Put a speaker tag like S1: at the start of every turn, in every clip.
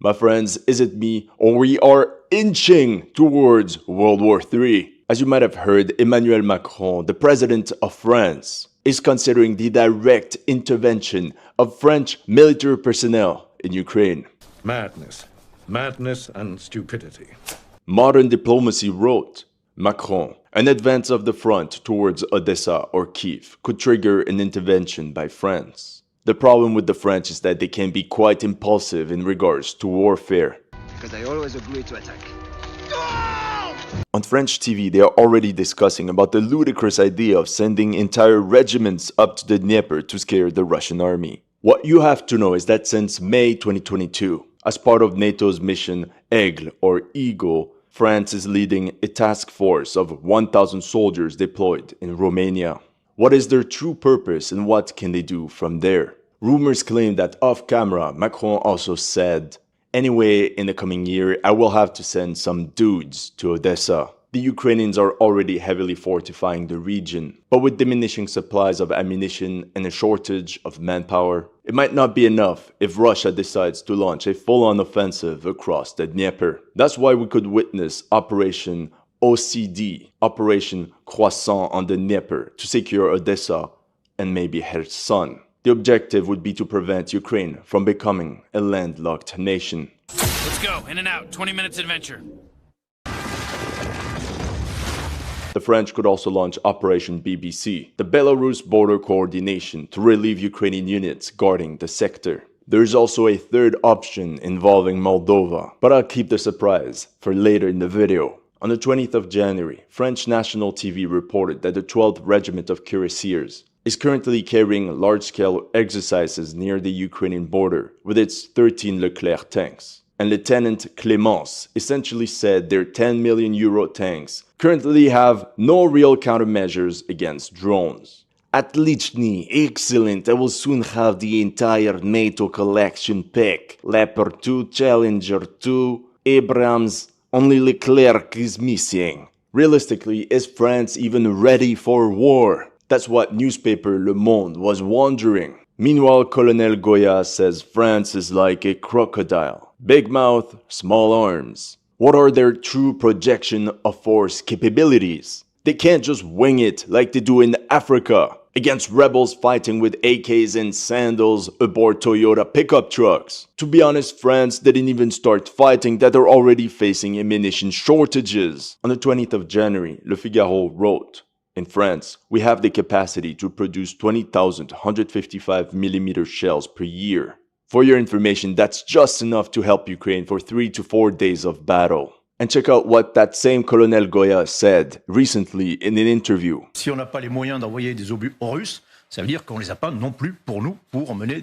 S1: My friends, is it me or we are inching towards World War III? As you might have heard, Emmanuel Macron, the president of France, is considering the direct intervention of French military personnel in Ukraine.
S2: Madness. Madness and stupidity.
S1: Modern diplomacy wrote, Macron, an advance of the front towards Odessa or Kiev could trigger an intervention by France. The problem with the French is that they can be quite impulsive in regards to warfare.
S3: Because they always agree to attack.
S1: On French TV, they are already discussing about the ludicrous idea of sending entire regiments up to the Dnieper to scare the Russian army. What you have to know is that since May 2022, as part of NATO's mission Aigle or Eagle, France is leading a task force of 1,000 soldiers deployed in Romania. What is their true purpose and what can they do from there? Rumors claim that off-camera, Macron also said, "Anyway, in the coming year, I will have to send some dudes to Odessa." The Ukrainians are already heavily fortifying the region, but with diminishing supplies of ammunition and a shortage of manpower, it might not be enough if Russia decides to launch a full-on offensive across the Dnieper. That's why we could witness Operation OCD, Operation Croissant on the Dnieper, to secure Odessa and maybe Kherson. The objective would be to prevent Ukraine from becoming a landlocked nation.
S4: Let's go, in and out, 20 minutes adventure.
S1: The French could also launch Operation BBC, the Belarus border coordination, to relieve Ukrainian units guarding the sector. There is also a third option involving Moldova, but I'll keep the surprise for later in the video. On the 20th of January, French national TV reported that the 12th Regiment of Cuirassiers is currently carrying large-scale exercises near the Ukrainian border with its 13 Leclerc tanks. And Lieutenant Clémence essentially said their 10 million euro tanks currently have no real countermeasures against drones. Отличный, excellent, I will soon have the entire NATO collection pick. Leopard 2, Challenger 2, Abrams, only Leclerc is missing. Realistically, is France even ready for war? That's what newspaper Le Monde was wondering. Meanwhile, Colonel Goya says France is like a crocodile. Big mouth, small arms. What are their true projection of force capabilities? They can't just wing it like they do in Africa, against rebels fighting with AKs and sandals aboard Toyota pickup trucks. To be honest, France didn't even start fighting that they're already facing ammunition shortages. On the 20th of January, Le Figaro wrote, "In France, we have the capacity to produce 20,000 155mm shells per year. For your information, that's just enough to help Ukraine for 3 to 4 days of battle." And check out what that same Colonel Goya said recently in an interview.
S5: Si on n'a pas les moyens d'envoyer des obus aux Russes, ça veut dire qu'on les a pas non plus pour nous, pour mener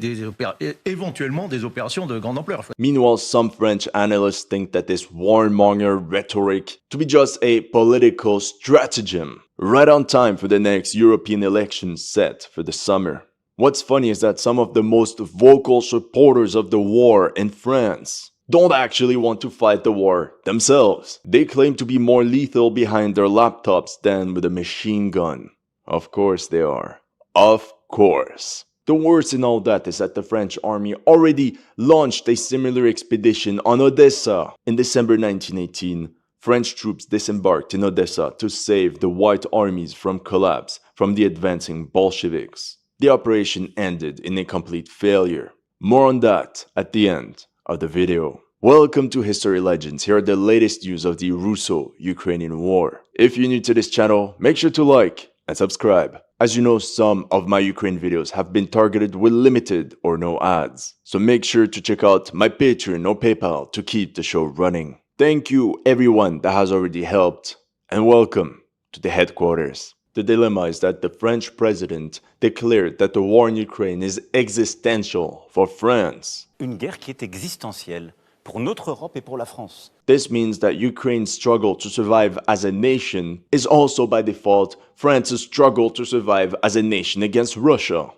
S5: éventuellement des opérations de grande ampleur.
S1: Meanwhile, some French analysts think that this warmonger rhetoric to be just a political stratagem, right on time for the next European elections set for the summer. What's funny is that some of the most vocal supporters of the war in France don't actually want to fight the war themselves. They claim to be more lethal behind their laptops than with a machine gun. Of course they are. Of course. The worst in all that is that the French army already launched a similar expedition on Odessa. In December 1918, French troops disembarked in Odessa to save the White armies from collapse from the advancing Bolsheviks. The operation ended in a complete failure. More on that at the end of the video. Welcome to History Legends. Here are the latest news of the Russo-Ukrainian war. If you're new to this channel, make sure to like and subscribe. As you know, some of my Ukraine videos have been targeted with limited or no ads. So make sure to check out my Patreon or PayPal to keep the show running. Thank you everyone that has already helped, and welcome to the headquarters. The dilemma is that the French president declared that the war in Ukraine is existential for France.
S6: Une guerre qui est existentielle pour notre Europe et pour la France.
S1: This means that Ukraine's struggle to survive as a nation is also by default France's struggle to survive as a nation against Russia.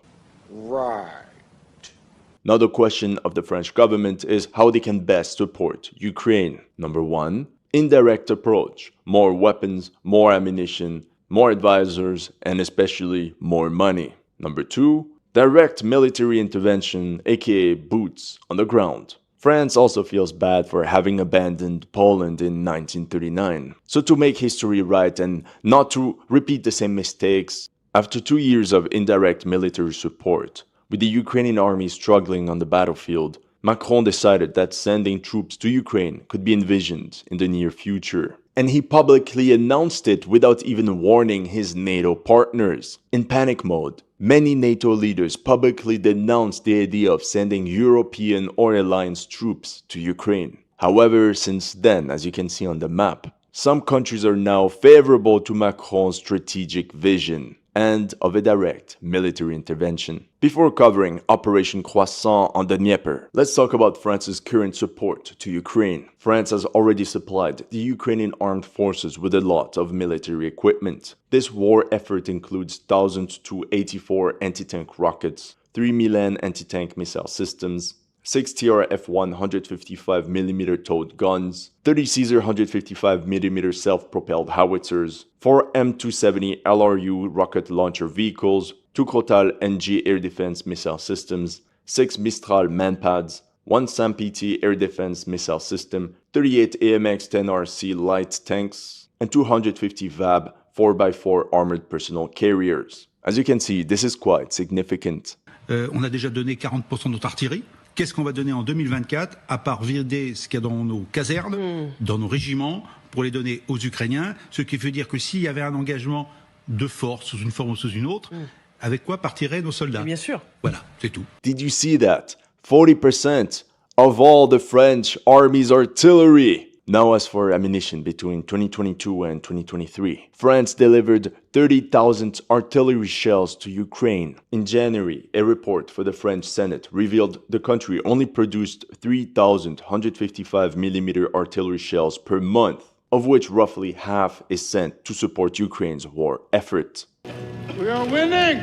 S3: Right.
S1: Now the question of the French government is how they can best support Ukraine. Number one, indirect approach. More weapons, more ammunition, more advisors, and especially more money. Number two, direct military intervention, aka boots on the ground. France also feels bad for having abandoned Poland in 1939. So to make history right and not to repeat the same mistakes, after 2 years of indirect military support, with the Ukrainian army struggling on the battlefield, Macron decided that sending troops to Ukraine could be envisioned in the near future. And he publicly announced it without even warning his NATO partners. In panic mode, many NATO leaders publicly denounced the idea of sending European or alliance troops to Ukraine. However, since then, as you can see on the map, some countries are now favorable to Macron's strategic vision and of a direct military intervention. Before covering Operation Croissant on the Dnieper, let's talk about France's current support to Ukraine. France has already supplied the Ukrainian armed forces with a lot of military equipment. This war effort includes 1,084 anti-tank rockets, 3 Milan anti-tank missile systems, 6 TRF 155mm towed guns, 30 Caesar 155mm self-propelled howitzers, 4 M270 LRU rocket launcher vehicles, 2 Crotale NG air defense missile systems, 6 Mistral manpads, 1 SAMPT air defense missile system, 38 AMX-10RC light tanks, and 250 VAB 4x4 armored personnel carriers. As you can see, this is quite significant.
S7: On a déjà donné 40% de notre artillerie. Qu'est-ce qu'on va donner en 2024, à part vider ce qu'il y a dans nos casernes, dans nos régiments, pour les donner aux Ukrainiens, ce qui veut dire que s'il y avait un engagement de force, sous une forme ou sous une autre, avec quoi partiraient nos soldats?
S8: Bien sûr.
S7: Voilà, c'est tout.
S1: Did you see that? 40% of all the French army's artillery. Now as for ammunition between 2022 and 2023, France delivered 30,000 artillery shells to Ukraine. In January, a report for the French Senate revealed the country only produced 3,155mm artillery shells per month, of which roughly half is sent to support Ukraine's war effort.
S9: We are winning!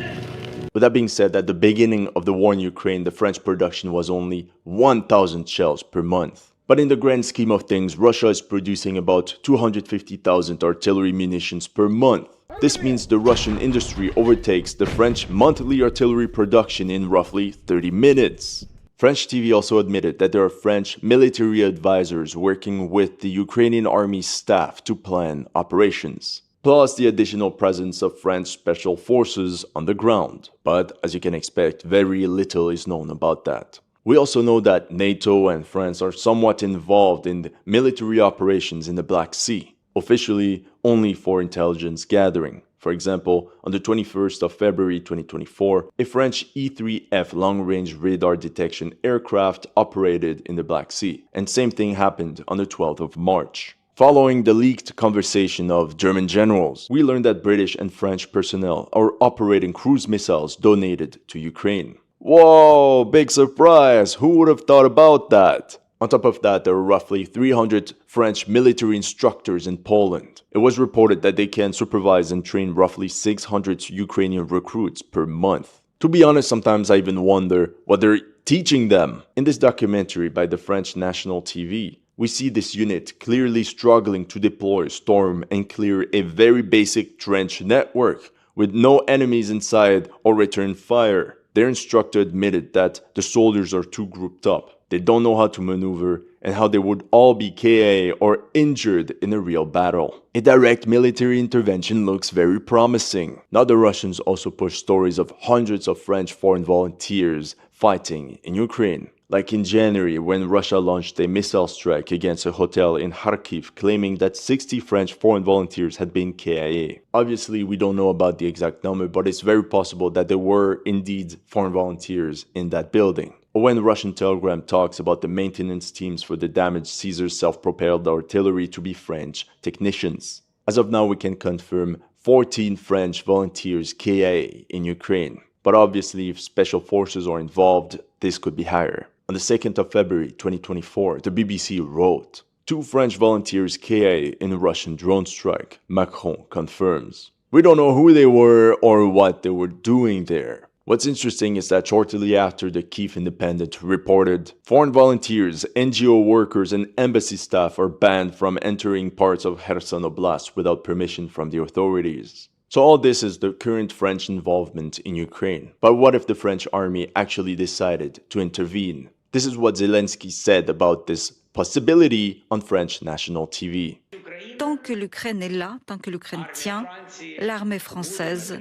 S1: With that being said, at the beginning of the war in Ukraine, the French production was only 1,000 shells per month. But in the grand scheme of things, Russia is producing about 250,000 artillery munitions per month. This means the Russian industry overtakes the French monthly artillery production in roughly 30 minutes. French TV also admitted that there are French military advisors working with the Ukrainian army staff to plan operations, plus the additional presence of French special forces on the ground. But as you can expect, very little is known about that. We also know that NATO and France are somewhat involved in the military operations in the Black Sea, officially only for intelligence gathering. For example, on the 21st of February 2024, a French E-3F long-range radar detection aircraft operated in the Black Sea, and same thing happened on the 12th of March. Following the leaked conversation of German generals, we learned that British and French personnel are operating cruise missiles donated to Ukraine. Whoa, big surprise! Who would have thought about that? On top of that, there are roughly 300 French military instructors in Poland. It was reported that they can supervise and train roughly 600 Ukrainian recruits per month. To be honest, sometimes I even wonder what they're teaching them. In this documentary by the French national TV, we see this unit clearly struggling to deploy, storm, and clear a very basic trench network with no enemies inside or return fire. Their instructor admitted that the soldiers are too grouped up. They don't know how to maneuver and how they would all be KIA or injured in a real battle. A direct military intervention looks very promising. Now the Russians also push stories of hundreds of French foreign volunteers fighting in Ukraine. Like in January, when Russia launched a missile strike against a hotel in Kharkiv, claiming that 60 French foreign volunteers had been KIA. Obviously, we don't know about the exact number, but it's very possible that there were indeed foreign volunteers in that building. Or when Russian Telegram talks about the maintenance teams for the damaged Caesar self-propelled artillery to be French technicians. As of now, we can confirm 14 French volunteers KIA in Ukraine. But obviously, if special forces are involved, this could be higher. On the 2nd of February 2024, the BBC wrote, 2 French volunteers KIA in a Russian drone strike, Macron confirms. We don't know who they were or what they were doing there. What's interesting is that shortly after the Kyiv Independent reported, foreign volunteers, NGO workers, and embassy staff are banned from entering parts of Kherson Oblast without permission from the authorities. So all this is the current French involvement in Ukraine. But what if the French army actually decided to intervene? This is what Zelensky said about this possibility on French national TV.
S8: Tant que l'Ukraine est là, tant que l'Ukraine tient, l'armée française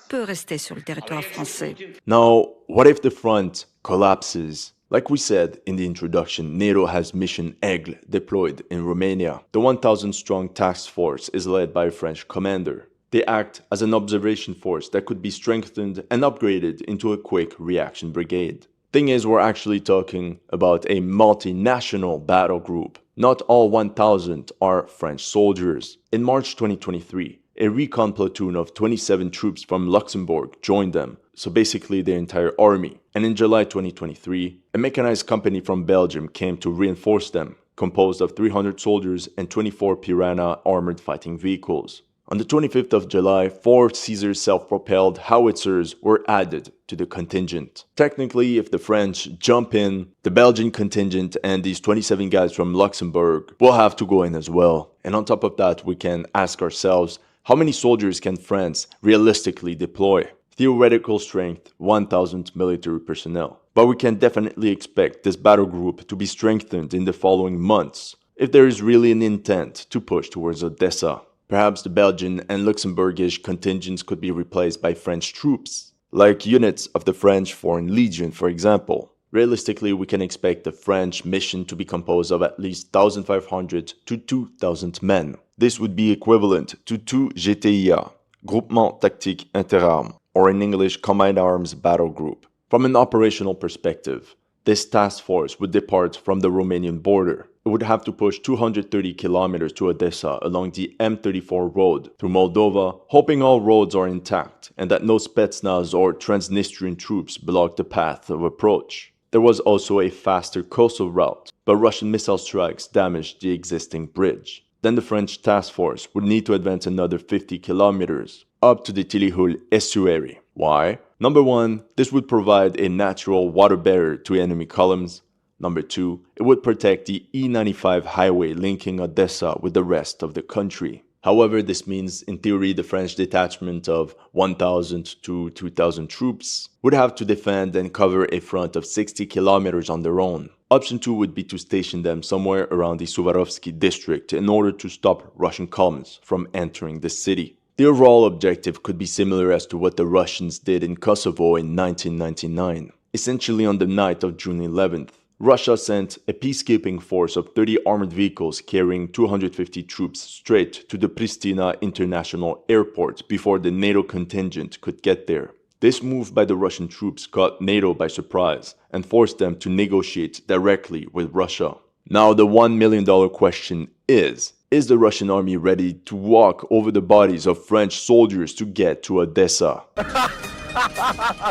S8: peut rester sur le territoire français.
S1: Now, what if the front collapses? Like we said in the introduction, NATO has Mission Aigle deployed in Romania. The 1,000-strong task force is led by a French commander. They act as an observation force that could be strengthened and upgraded into a quick reaction brigade. Thing is, we're actually talking about a multinational battle group. Not all 1,000 are French soldiers. In March 2023, a recon platoon of 27 troops from Luxembourg joined them, so basically their entire army. And in July 2023, a mechanized company from Belgium came to reinforce them, composed of 300 soldiers and 24 Piranha armored fighting vehicles. On the 25th of July, 4 Caesar self-propelled howitzers were added to the contingent. Technically, if the French jump in, the Belgian contingent and these 27 guys from Luxembourg will have to go in as well. And on top of that, we can ask ourselves, how many soldiers can France realistically deploy? Theoretical strength, 1,000 military personnel. But we can definitely expect this battle group to be strengthened in the following months, if there is really an intent to push towards Odessa. Perhaps the Belgian and Luxembourgish contingents could be replaced by French troops, like units of the French Foreign Legion, for example. Realistically, we can expect the French mission to be composed of at least 1,500 to 2,000 men. This would be equivalent to 2 GTIA, Groupement Tactique Interarmes, or in English, Combined Arms Battle Group. From an operational perspective, this task force would depart from the Romanian border. It would have to push 230 kilometers to Odessa along the M34 road through Moldova, hoping all roads are intact and that no Spetsnaz or Transnistrian troops block the path of approach. There was also a faster coastal route, but Russian missile strikes damaged the existing bridge. Then the French task force would need to advance another 50 kilometers up to the Tilihul estuary. Why? Number 1, this would provide a natural water barrier to enemy columns. Number 2, it would protect the E95 highway linking Odessa with the rest of the country. However, this means, in theory, the French detachment of 1,000 to 2,000 troops would have to defend and cover a front of 60 kilometers on their own. Option 2 would be to station them somewhere around the Suvarovsky district in order to stop Russian columns from entering the city. The overall objective could be similar as to what the Russians did in Kosovo in 1999. Essentially, on the night of June 11th, Russia sent a peacekeeping force of 30 armored vehicles carrying 250 troops straight to the Pristina International Airport before the NATO contingent could get there. This move by the Russian troops caught NATO by surprise and forced them to negotiate directly with Russia. Now, the $1 million question is the Russian army ready to walk over the bodies of French soldiers to get to Odessa?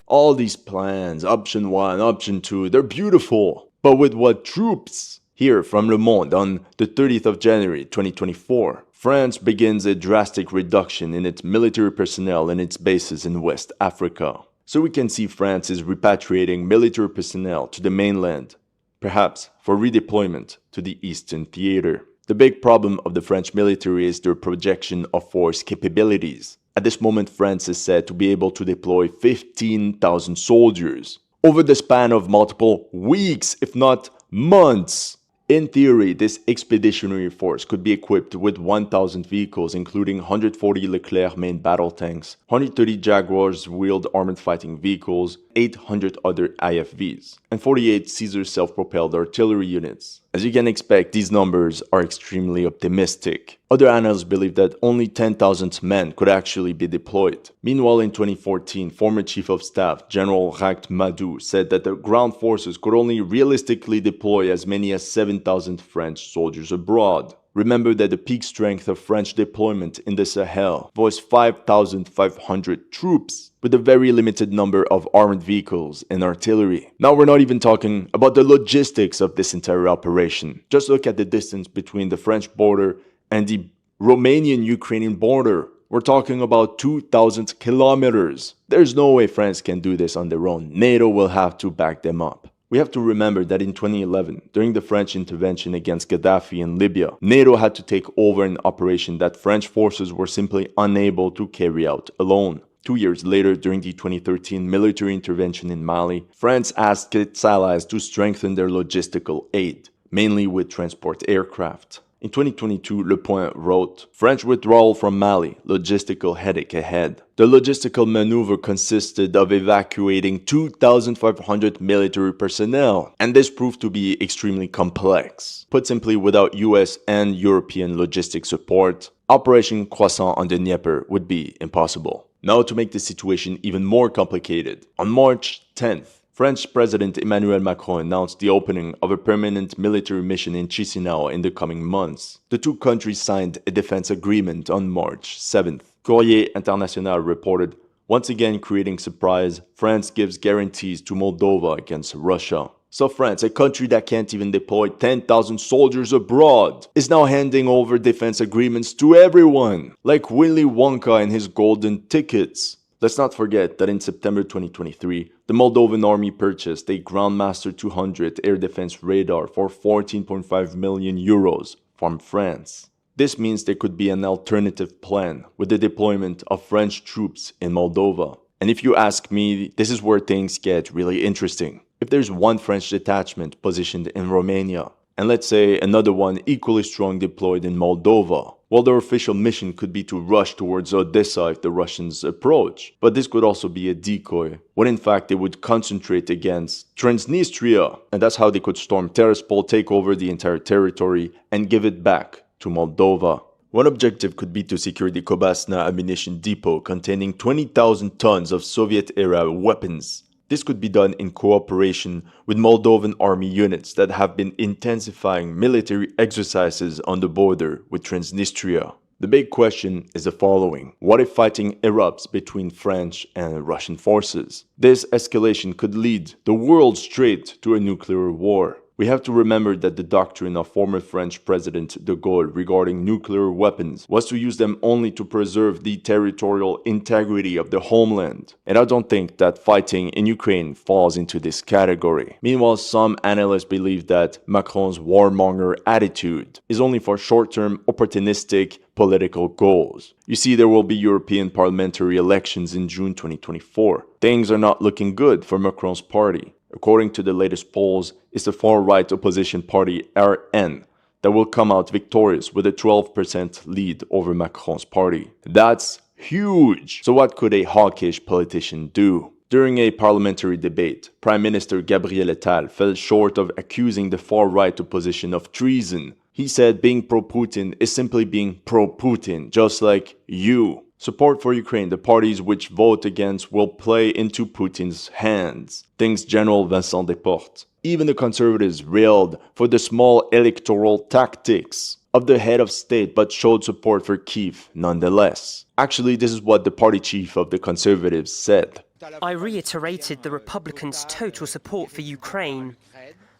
S1: All these plans, option 1, option 2, they're beautiful. But with what troops? Here from Le Monde on the 30th of January 2024, France begins a drastic reduction in its military personnel and its bases in West Africa. So we can see France is repatriating military personnel to the mainland, perhaps for redeployment to the Eastern Theater. The big problem of the French military is their projection of force capabilities. At this moment, France is said to be able to deploy 15,000 soldiers over the span of multiple weeks, if not months. In theory, this expeditionary force could be equipped with 1,000 vehicles, including 140 Leclerc main battle tanks, 130 Jaguars wheeled armored fighting vehicles, 800 other IFVs, and 48 Caesar self-propelled artillery units. As you can expect, these numbers are extremely optimistic. Other analysts believe that only 10,000 men could actually be deployed. Meanwhile, in 2014, former Chief of Staff General Rakht Madou said that the ground forces could only realistically deploy as many as 7,000 French soldiers abroad. Remember that the peak strength of French deployment in the Sahel was 5,500 troops, with a very limited number of armored vehicles and artillery. Now we're not even talking about the logistics of this entire operation. Just look at the distance between the French border and the Romanian-Ukrainian border. We're talking about 2,000 kilometers. There's no way France can do this on their own. NATO will have to back them up. We have to remember that in 2011, during the French intervention against Gaddafi in Libya, NATO had to take over an operation that French forces were simply unable to carry out alone. 2 years later, during the 2013 military intervention in Mali, France asked its allies to strengthen their logistical aid, mainly with transport aircraft. In 2022, Le Point wrote, French withdrawal from Mali, logistical headache ahead. The logistical maneuver consisted of evacuating 2,500 military personnel, and this proved to be extremely complex. Put simply, without US and European logistic support, Operation Croissant on the Dnieper would be impossible. Now, to make the situation even more complicated, on March 10th, French President Emmanuel Macron announced the opening of a permanent military mission in Chisinau in the coming months. The two countries signed a defense agreement on March 7th. Courrier International reported, once again creating surprise, France gives guarantees to Moldova against Russia. So France, a country that can't even deploy 10,000 soldiers abroad, is now handing over defense agreements to everyone, like Willy Wonka and his golden tickets. Let's not forget that in September 2023, the Moldovan army purchased a Groundmaster 200 air defense radar for 14.5 million euros from France. This means there could be an alternative plan with the deployment of French troops in Moldova. And if you ask me, this is where things get really interesting. If there's one French detachment positioned in Romania, and let's say another one equally strong deployed in Moldova, well, their official mission could be to rush towards Odessa if the Russians approach. But this could also be a decoy, when in fact they would concentrate against Transnistria, and that's how they could storm Tiraspol, take over the entire territory, and give it back to Moldova. One objective could be to secure the Kobasna ammunition depot containing 20,000 tons of Soviet-era weapons. This could be done in cooperation with Moldovan army units that have been intensifying military exercises on the border with Transnistria. The big question is the following. What if fighting erupts between French and Russian forces? This escalation could lead the world straight to a nuclear war. We have to remember that the doctrine of former French President de Gaulle regarding nuclear weapons was to use them only to preserve the territorial integrity of the homeland. And I don't think that fighting in Ukraine falls into this category. Meanwhile, some analysts believe that Macron's warmonger attitude is only for short-term opportunistic political goals. You see, there will be European parliamentary elections in June 2024. Things are not looking good for Macron's party. According to the latest polls, it's the far-right opposition party RN that will come out victorious with a 12% lead over Macron's party. That's huge! So what could a hawkish politician do? During a parliamentary debate, Prime Minister Gabriel Attal fell short of accusing the far-right opposition of treason. He said being pro-Putin is simply being pro-Putin, just like you. Support for Ukraine, the parties which vote against will play into Putin's hands, thinks General Vincent Desportes. Even the conservatives railed for the small electoral tactics of the head of state but showed support for Kyiv nonetheless. Actually, this is what the party chief of the conservatives said.
S10: I reiterated the Republicans' total support for Ukraine.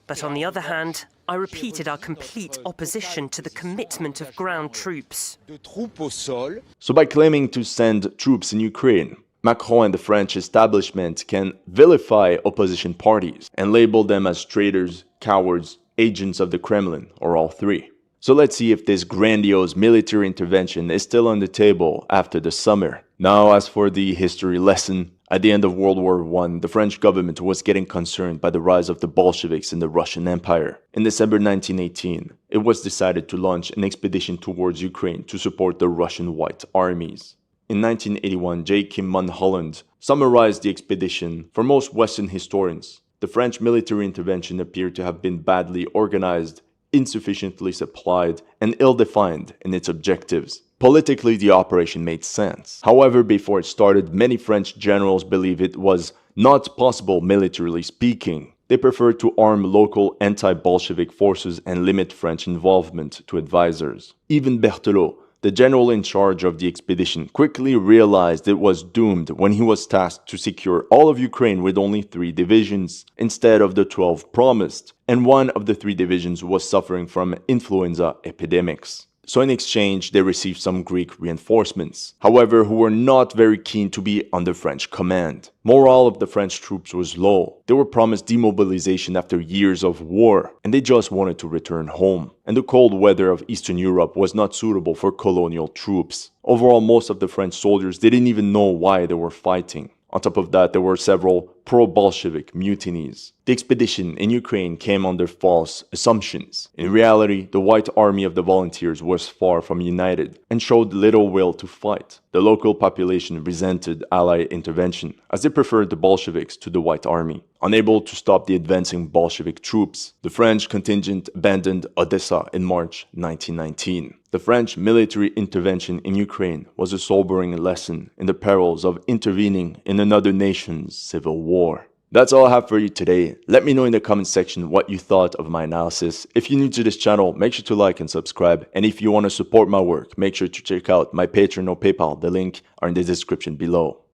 S10: But on the other hand, I repeated our complete opposition to the commitment of ground troops.
S1: So by claiming to send troops in Ukraine, Macron and the French establishment can vilify opposition parties and label them as traitors, cowards, agents of the Kremlin, or all three. So let's see if this grandiose military intervention is still on the table after the summer. Now, as for the history lesson, at the end of World War I, the French government was getting concerned by the rise of the Bolsheviks in the Russian Empire. In December 1918, it was decided to launch an expedition towards Ukraine to support the Russian White armies. In 1981, J. Kim Mulholland summarized the expedition. For most Western historians, the French military intervention appeared to have been badly organized, insufficiently supplied, and ill-defined in its objectives. Politically, the operation made sense. However, before it started, many French generals believed it was not possible militarily speaking. They preferred to arm local anti-Bolshevik forces and limit French involvement to advisors. Even Berthelot, the general in charge of the expedition, quickly realized it was doomed when he was tasked to secure all of Ukraine with only 3 divisions, instead of the 12 promised, and one of the 3 divisions was suffering from influenza epidemics. So in exchange, they received some Greek reinforcements, however, who were not very keen to be under French command. Morale of the French troops was low. They were promised demobilization after years of war, and they just wanted to return home. And the cold weather of Eastern Europe was not suitable for colonial troops. Overall, most of the French soldiers didn't even know why they were fighting. On top of that, there were several pro-Bolshevik mutinies. The expedition in Ukraine came under false assumptions. In reality, the White Army of the Volunteers was far from united and showed little will to fight. The local population resented Allied intervention, as they preferred the Bolsheviks to the White Army. Unable to stop the advancing Bolshevik troops, the French contingent abandoned Odessa in March 1919. The French military intervention in Ukraine was a sobering lesson in the perils of intervening in another nation's civil war. That's all I have for you today. Let me know in the comment section what you thought of my analysis. If you're new to this channel, make sure to like and subscribe. And if you want to support my work, make sure to check out my Patreon or PayPal. The link are in the description below.